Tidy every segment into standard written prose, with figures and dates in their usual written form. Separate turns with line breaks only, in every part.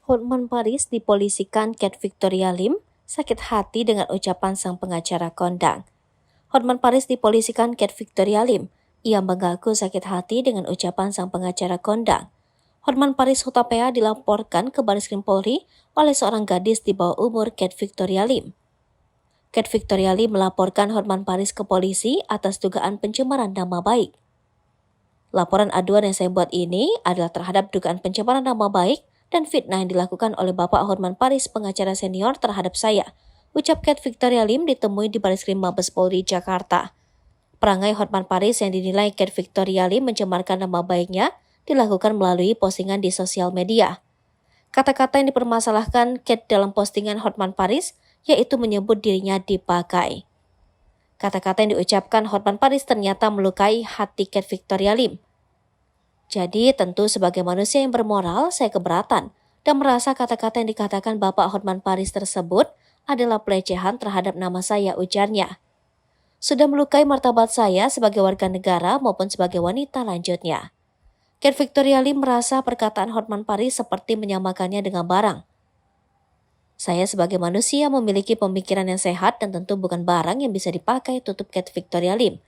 Hotman Paris dipolisikan Cat Victoria Lim sakit hati dengan ucapan sang pengacara kondang. Hotman Paris dipolisikan Cat Victoria Lim. Ia mengaku sakit hati dengan ucapan sang pengacara kondang. Hotman Paris Hutapea dilaporkan ke Bareskrim Polri oleh seorang gadis di bawah umur Cat Victoria Lim. Cat Victoria Lim melaporkan Hotman Paris ke polisi atas dugaan pencemaran nama baik. Laporan aduan yang saya buat ini adalah terhadap dugaan pencemaran nama baik dan fitnah yang dilakukan oleh Bapak Hotman Paris, pengacara senior terhadap saya, ucap Cat Victoria Lim ditemui di Bareskrim Mabes Polri, Jakarta. Perangai Hotman Paris yang dinilai Cat Victoria Lim mencemarkan nama baiknya dilakukan melalui postingan di sosial media. Kata-kata yang dipermasalahkan Cat dalam postingan Hotman Paris yaitu menyebut dirinya dipakai. Kata-kata yang diucapkan Hotman Paris ternyata melukai hati Cat Victoria Lim. Jadi tentu sebagai manusia yang bermoral, saya keberatan dan merasa kata-kata yang dikatakan Bapak Hotman Paris tersebut adalah pelecehan terhadap nama saya, ujarnya. Sudah melukai martabat saya sebagai warga negara maupun sebagai wanita, lanjutnya. Cat Victoria Lim merasa perkataan Hotman Paris seperti menyamakannya dengan barang. Saya sebagai manusia memiliki pemikiran yang sehat dan tentu bukan barang yang bisa dipakai, tutup Cat Victoria Lim.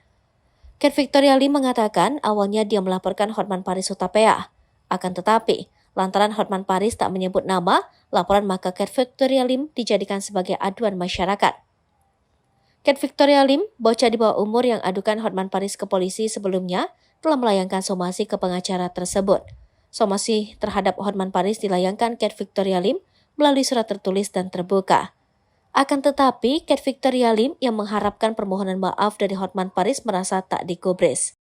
Cat Victoria Lim mengatakan awalnya dia melaporkan Hotman Paris Hutapea. Akan tetapi, lantaran Hotman Paris tak menyebut nama, laporan maka Cat Victoria Lim dijadikan sebagai aduan masyarakat. Cat Victoria Lim, bocah di bawah umur yang adukan Hotman Paris ke polisi sebelumnya, telah melayangkan somasi ke pengacara tersebut. Somasi terhadap Hotman Paris dilayangkan Cat Victoria Lim melalui surat tertulis dan terbuka. Akan tetapi, Cat Victoria Lim yang mengharapkan permohonan maaf dari Hotman Paris merasa tak digubris.